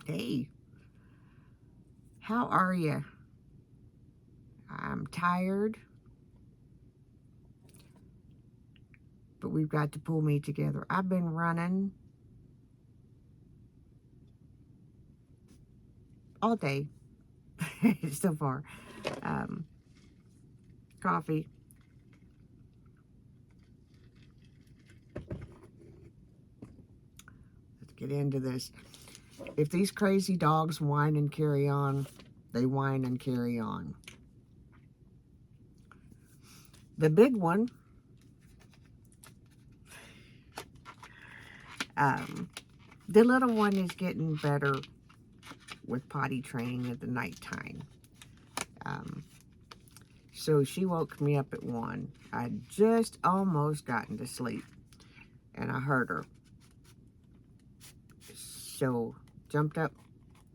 Hey, how are you? I'm tired, but we've got to pull me together. I've been running all day so far. Um, Coffee. Let's get into this. If these crazy dogs whine and carry on, they whine and carry on. The big one, um, the little one is getting better with potty training at the nighttime. Um, so she woke me up at 1. I'd just almost gotten to sleep, and I heard her. So jumped up,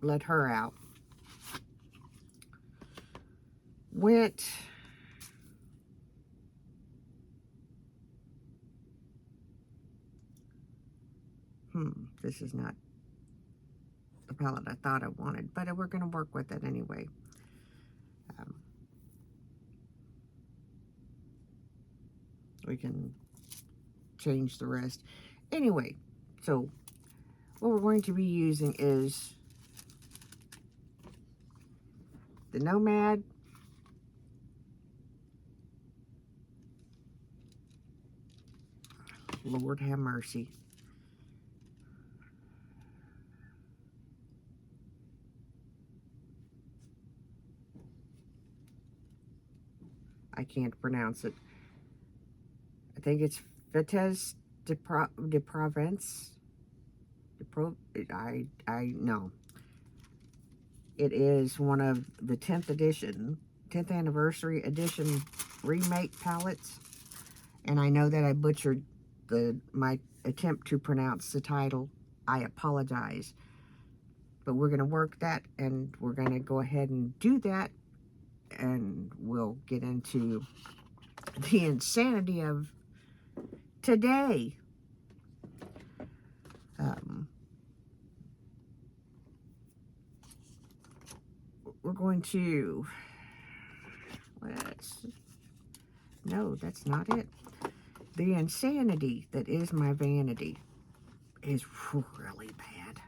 let her out. Went this is not the palette I thought I wanted, but we're going to work with it anyway. We can change the rest. Anyway, so what we're going to be using is the Nomad, Lord have mercy. I can't pronounce it. I think it's Vitesse de Provence. I know. It is one of the 10th anniversary edition remake palettes. And I know that I butchered my attempt to pronounce the title. I apologize. But we're going to work that, and we're going to go ahead and do that, and we'll get into the insanity of today. We're going to, no, that's not it. The insanity that is my vanity is really bad.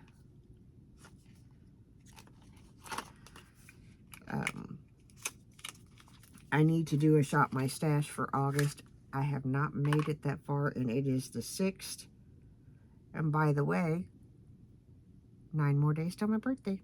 I need to do a shop my stash for August. I have not made it that far, and it is the 6th. And by the way, 9 more days till my birthday.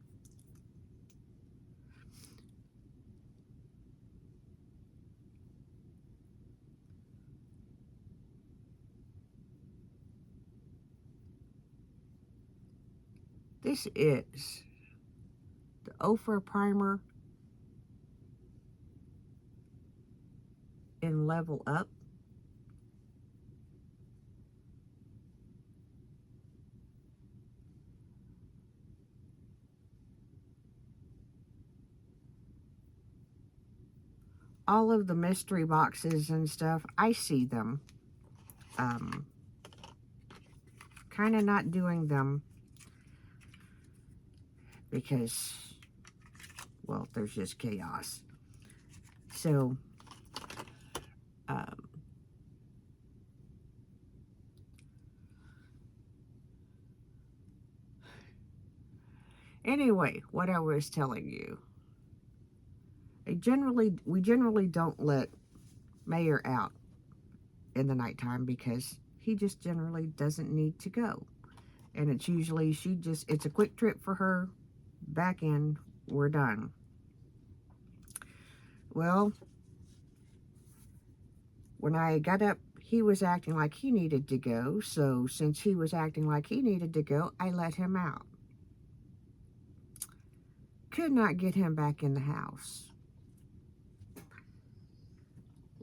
This is the Ofra Primer in Level Up. All of the mystery boxes and stuff, I see them. Kind of not doing them because, well, there's just chaos. So, anyway, what I was telling you. We generally don't let Mayor out in the nighttime because he just generally doesn't need to go. And it's usually it's a quick trip for her, back in, we're done. Well, when I got up, he was acting like he needed to go. So since he was acting like he needed to go, I let him out. Could not get him back in the house.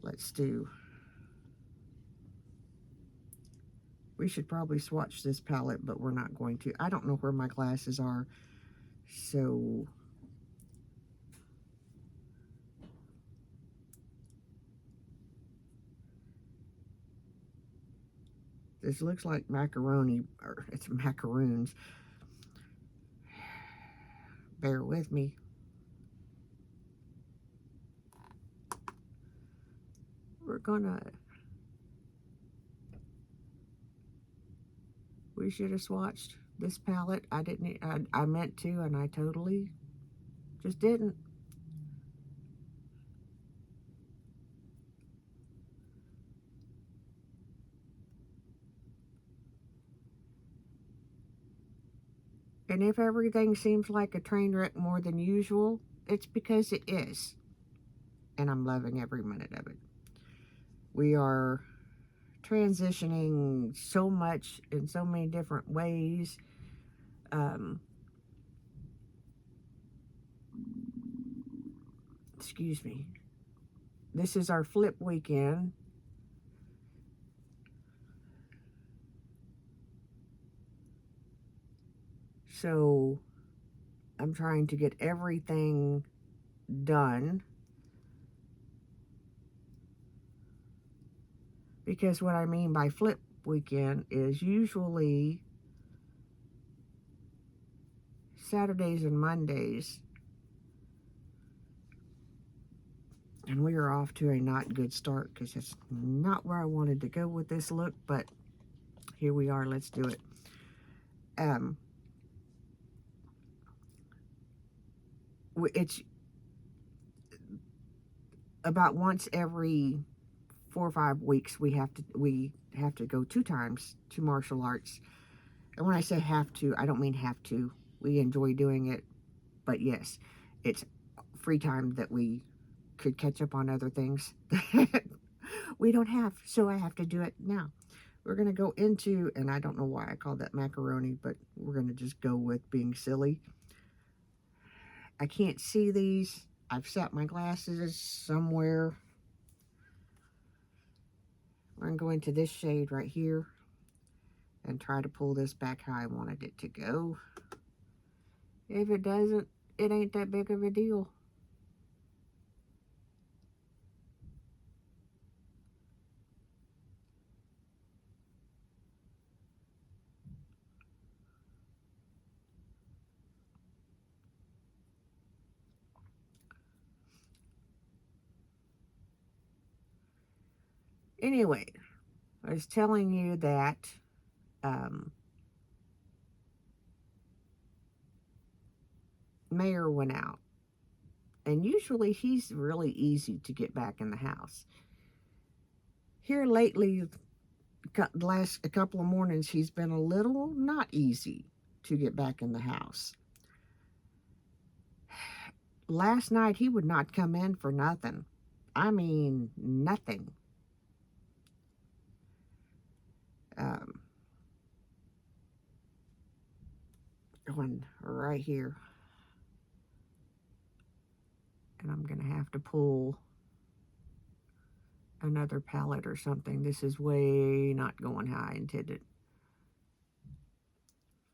Let's do. We should probably swatch this palette, but we're not going to. I don't know where my glasses are. So this looks like macaroni, or it's macaroons. Bear with me. We should have swatched this palette. I meant to, and I totally just didn't. And if everything seems like a train wreck more than usual, it's because it is. And I'm loving every minute of it. We are transitioning so much in so many different ways. Excuse me. This is our flip weekend. So I'm trying to get everything done. Because what I mean by flip weekend is usually Saturdays and Mondays. And we are off to a not good start because it's not where I wanted to go with this look, but here we are. Let's do it. It's about once every 4 or 5 weeks we have to go 2 times to martial arts. And when I say have to, I don't mean have to. We enjoy doing it, but yes, it's free time that we could catch up on other things. We don't have, so I have to do it now. We're going to go into, and I don't know why I called that macaroni, but we're going to just go with being silly. I can't see these. I've set my glasses somewhere. I'm going to go into this shade right here and try to pull this back how I wanted it to go. If it doesn't, it ain't that big of a deal. Anyway, I was telling you that Mayor went out. And usually he's really easy to get back in the house. Here lately, the last a couple of mornings, he's been a little not easy to get back in the house. Last night, he would not come in for nothing. I mean, nothing. Going right here. And I'm going to have to pull another palette or something. This is way not going how I intended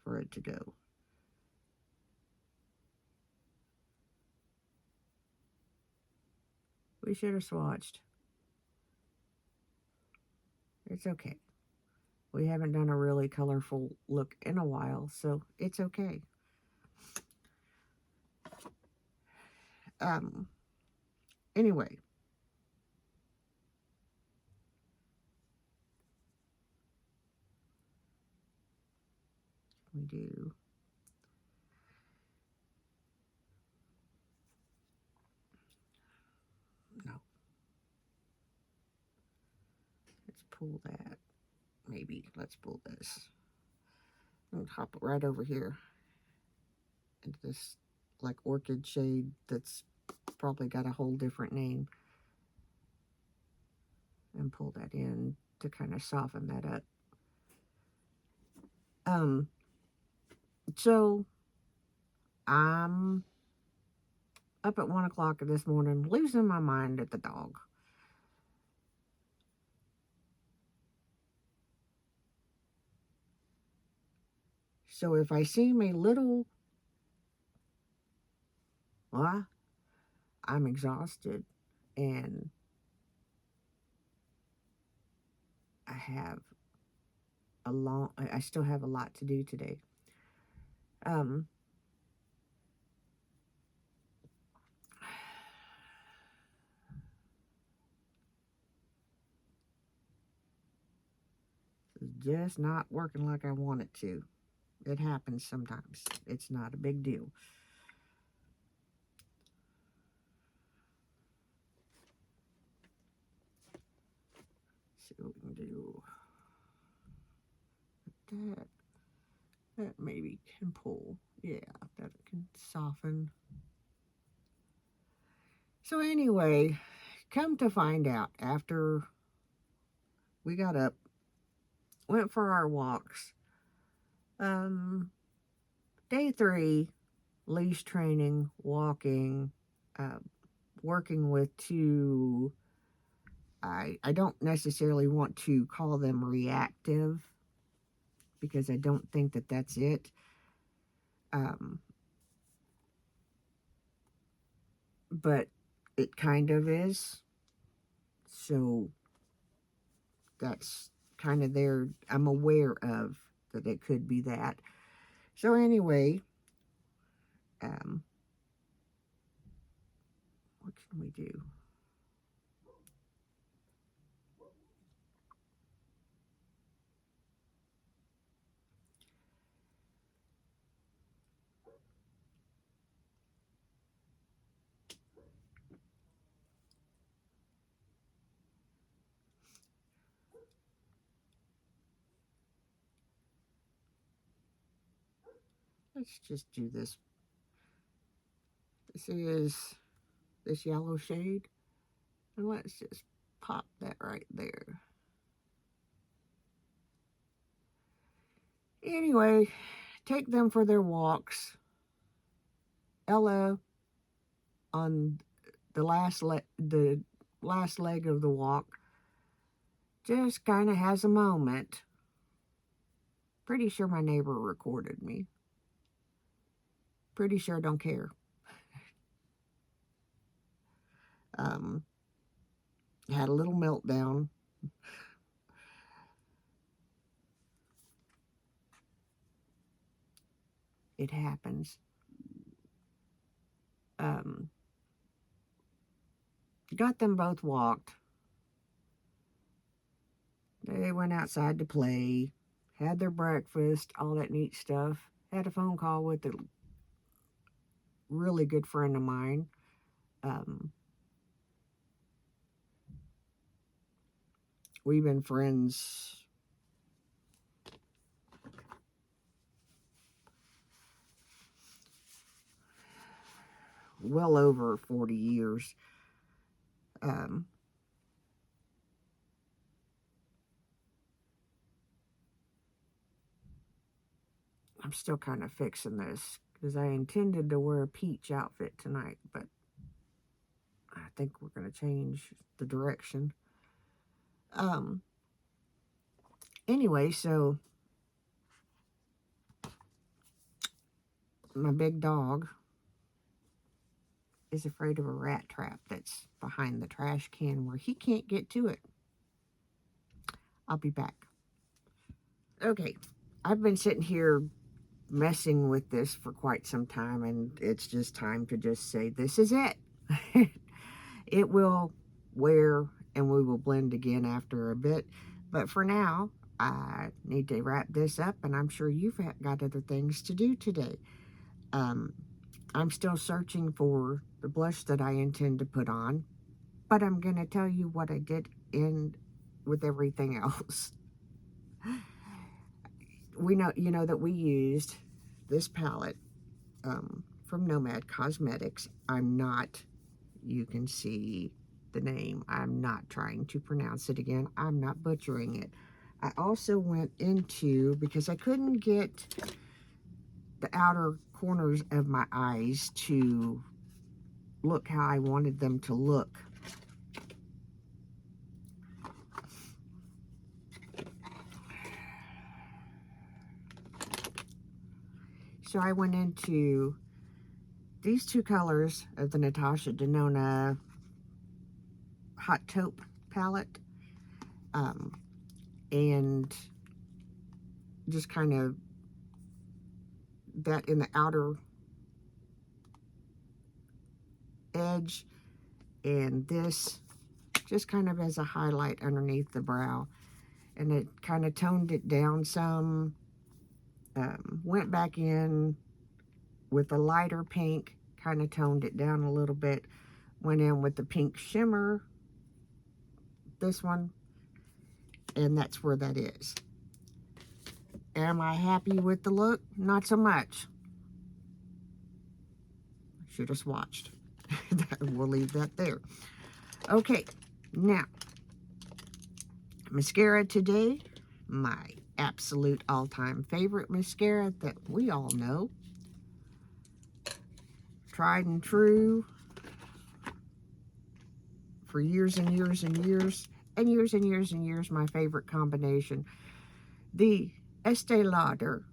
for it to go. We should have swatched. It's okay. We haven't done a really colorful look in a while, so it's okay. Anyway. We do. No. Let's pull that. Maybe. Let's pull this. And hop it right over here into this like orchid shade that's probably got a whole different name. And pull that in to kind of soften that up. So I'm up at 1 o'clock this morning, losing my mind at the dog. So if I seem a little, well, I'm exhausted and I still have a lot to do today. It's just not working like I want it to. It happens sometimes. It's not a big deal. See what we can do. That maybe can pull. Yeah, that can soften. So anyway, come to find out, after we got up, went for our walks, day 3, leash training, walking, uh, working with 2, I don't necessarily want to call them reactive, because I don't think that that's it. But it kind of is. So that's kind of there. I'm aware of that it could be that. So anyway, what can we do? Let's just do this. This is this yellow shade. And let's just pop that right there. Anyway, take them for their walks. Ella, on the last leg of the walk, just kind of has a moment. Pretty sure my neighbor recorded me. Pretty sure don't care. Had a little meltdown. It happens. Got them both walked. They went outside to play, had their breakfast, all that neat stuff. Had a phone call with a really good friend of mine. We've been friends well over 40 years. I'm still kind of fixing this because I intended to wear a peach outfit tonight, but I think we're going to change the direction. Anyway, so my big dog is afraid of a rat trap that's behind the trash can where he can't get to it. I'll be back. Okay, I've been sitting here messing with this for quite some time, and it's just time to just say this is it. It will wear and we will blend again after a bit, but for now I need to wrap this up, and I'm sure you've got other things to do today. I'm still searching for the blush that I intend to put on, but I'm going to tell you what I did in with everything else. You know that we used this palette from Nomad Cosmetics. You can see the name. I'm not trying to pronounce it again. I'm not butchering it. I also went into, because I couldn't get the outer corners of my eyes to look how I wanted them to look. So I went into these 2 colors of the Natasha Denona Hot Taupe palette, and just kind of that in the outer edge, and this just kind of as a highlight underneath the brow. and it kind of toned it down some. Went back in with a lighter pink, kind of toned it down a little bit. Went in with the pink shimmer, this one, and that's where that is. Am I happy with the look? Not so much. Should have swatched. We'll leave that there. Okay, now, mascara today, my absolute all-time favorite mascara that we all know. Tried and true for years and years and years, and years and years and years, my favorite combination. The Estee Lauder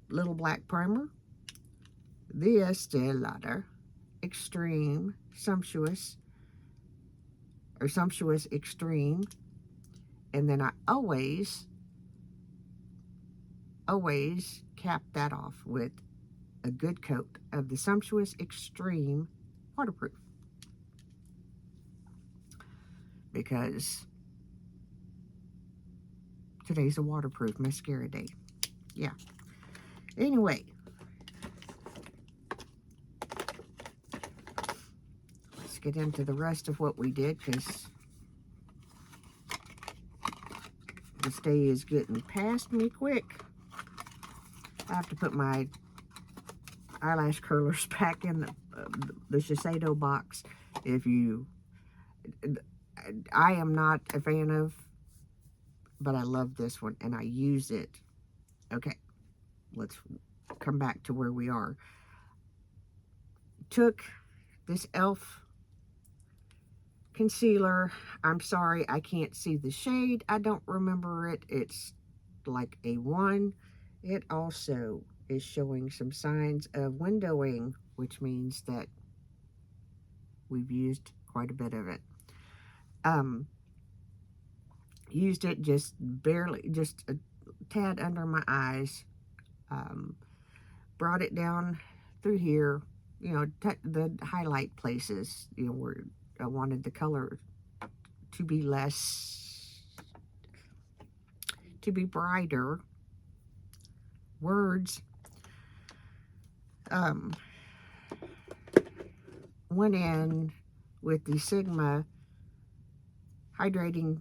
Little Black Primer, the Estee Lauder Extreme Sumptuous, or Sumptuous Extreme, and then I always cap that off with a good coat of the Sumptuous Extreme Waterproof, because today's a waterproof mascara day. Yeah. Anyway, let's get into the rest of what we did, because this day is getting past me quick. I have to put my eyelash curlers back in the Shiseido box. I am not a fan of, but I love this one and I use it. Okay, let's come back to where we are. Took this e.l.f. concealer. I'm sorry, I can't see the shade. I don't remember it. It's like a 1. It also is showing some signs of windowing, which means that we've used quite a bit of it. Used it just barely, just a tad under my eyes. Brought it down through here, you know, the highlight places, you know, where I wanted the color to be brighter. Words. Went in with the Sigma hydrating,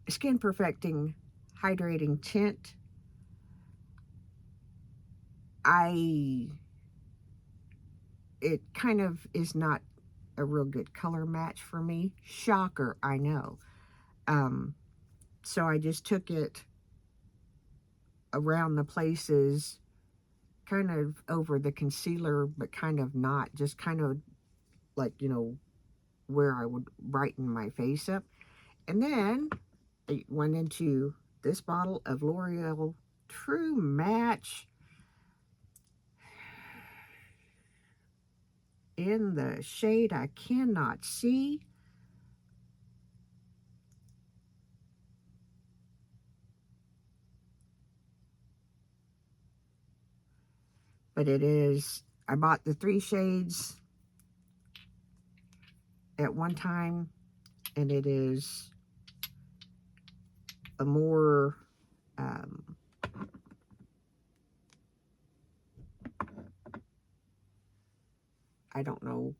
skin perfecting hydrating tint. It kind of is not a real good color match for me. Shocker, I know. So I just took it around the places, kind of over the concealer, but kind of not, just kind of like, you know, where I would brighten my face up. And then I went into this bottle of L'Oreal True Match in the shade I cannot see. But it is, I bought the 3 shades at one time, and it is a more, I don't know,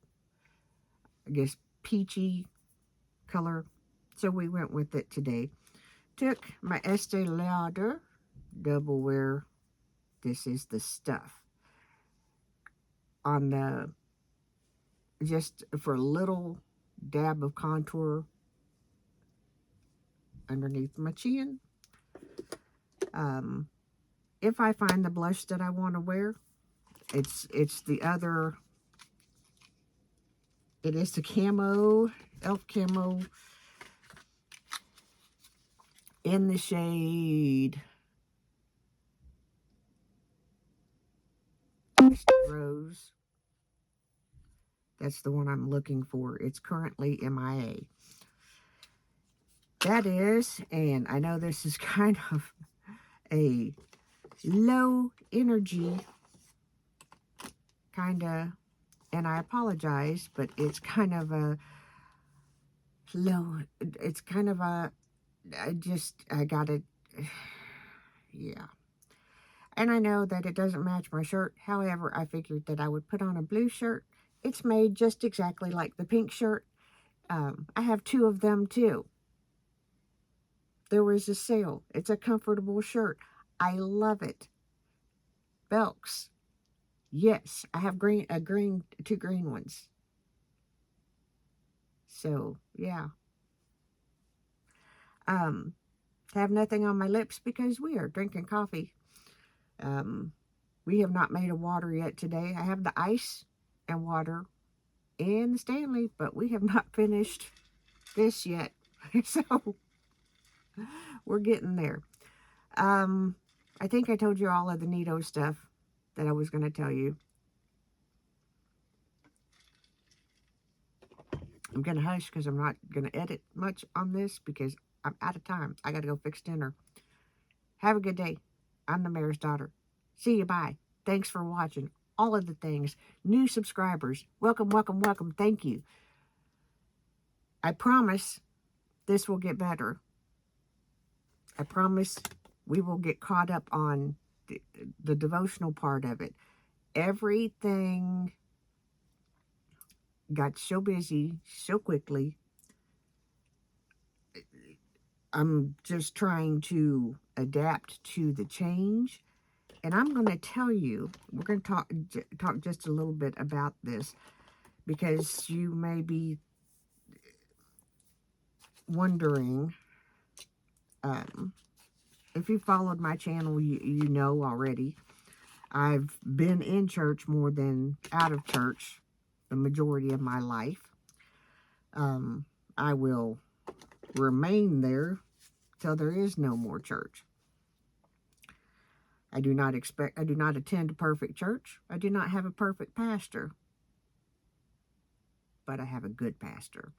I guess peachy color. So we went with it today. Took my Estee Lauder Double Wear. This is the stuff. On the, just for a little dab of contour underneath my chin. If I find the blush that I want to wear, it's the other, it is the camo, e.l.f. camo, in the shade Rose. That's the one I'm looking for. It's currently MIA. That is, and I know this is kind of a low energy kind of, and I apologize, but it's kind of a low. It's kind of a, I got it. Yeah. And I know that it doesn't match my shirt. However, I figured that I would put on a blue shirt. It's made just exactly like the pink shirt. I have two of them too. There was a sale. It's a comfortable shirt. I love it. Belks. Yes, I have two green ones. So, yeah. Have nothing on my lips because we are drinking coffee. We have not made a water yet today. I have the ice and water in the Stanley, but we have not finished this yet. So, we're getting there. I think I told you all of the neato stuff that I was going to tell you. I'm going to hush because I'm not going to edit much on this because I'm out of time. I got to go fix dinner. Have a good day. I'm the mayor's daughter. See you. Bye. Thanks for watching. All of the things. New subscribers. Welcome, welcome, welcome. Thank you. I promise this will get better. I promise we will get caught up on the devotional part of it. Everything got so busy so quickly. I'm just trying to adapt to the change. And I'm going to tell you, we're going to talk just a little bit about this because you may be wondering, if you followed my channel, you know already. I've been in church more than out of church the majority of my life. I will remain there till there is no more church. I do not attend a perfect church. I do not have a perfect pastor. But I have a good pastor.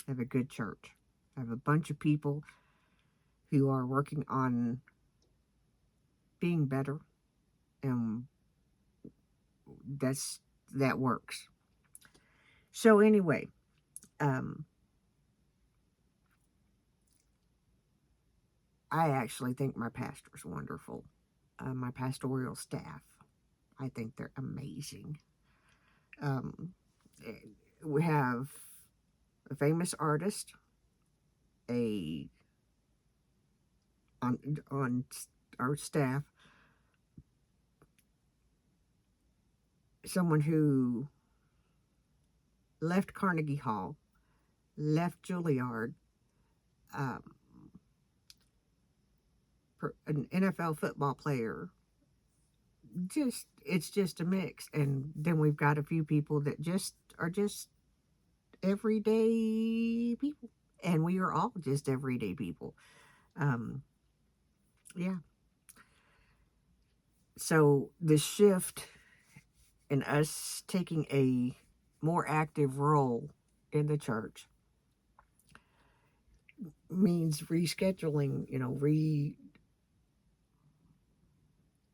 I have a good church. I have a bunch of people who are working on being better. And that works. So anyway, I actually think my pastor's wonderful. My pastoral staff, I think they're amazing. We have a famous artist, on our staff, someone who left Carnegie Hall, left Juilliard, an NFL football player. It's just a mix. And then we've got a few people that are just everyday people. And we are all just everyday people. Yeah. So the shift in us taking a more active role in the church means rescheduling,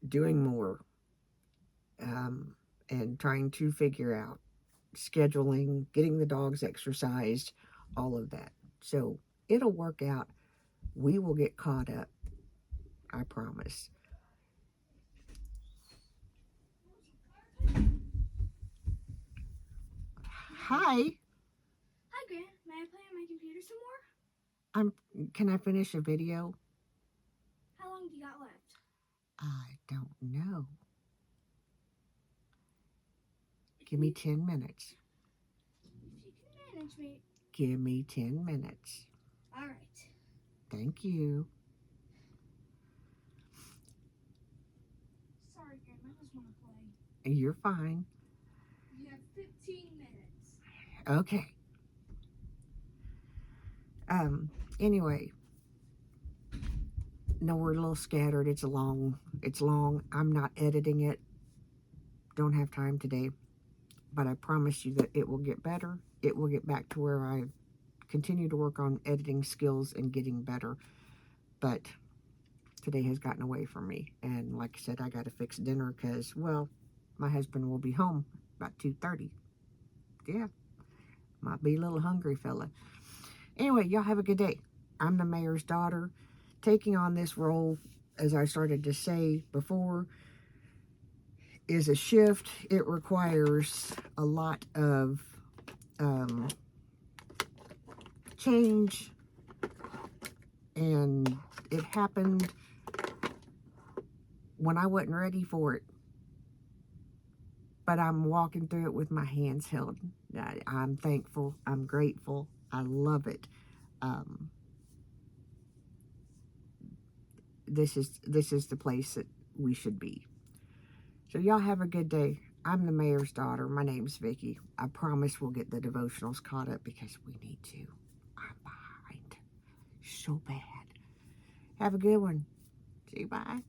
doing more, and trying to figure out scheduling, getting the dogs exercised, all of that. So it'll work out. We will get caught up. I promise. Hi. Hi, Grant. May I play on my computer some more? Can I finish a video? How long do you got left? I don't know. Give me 10 minutes. If you can manage me. Give me 10 minutes. All right. Thank you. Sorry, Grant. I just want to play. You're fine. You have 15 minutes. Okay. Anyway. No, we're a little scattered. It's long. I'm not editing it. Don't have time today. But I promise you that it will get better. It will get back to where I continue to work on editing skills and getting better. But today has gotten away from me. And like I said, I got to fix dinner because, well, my husband will be home about 2:30. Yeah. Might be a little hungry fella. Anyway, y'all have a good day. I'm the mayor's daughter. Taking on this role, as I started to say before, is a shift. It requires a lot of change, and it happened when I wasn't ready for it. But I'm walking through it with my hands held. I'm thankful. I'm grateful. I love it. This is the place that we should be. So y'all have a good day. I'm the mayor's daughter. My name's Vicky. I promise we'll get the devotionals caught up because we need to. I'm behind so bad. Have a good one. See you. Bye.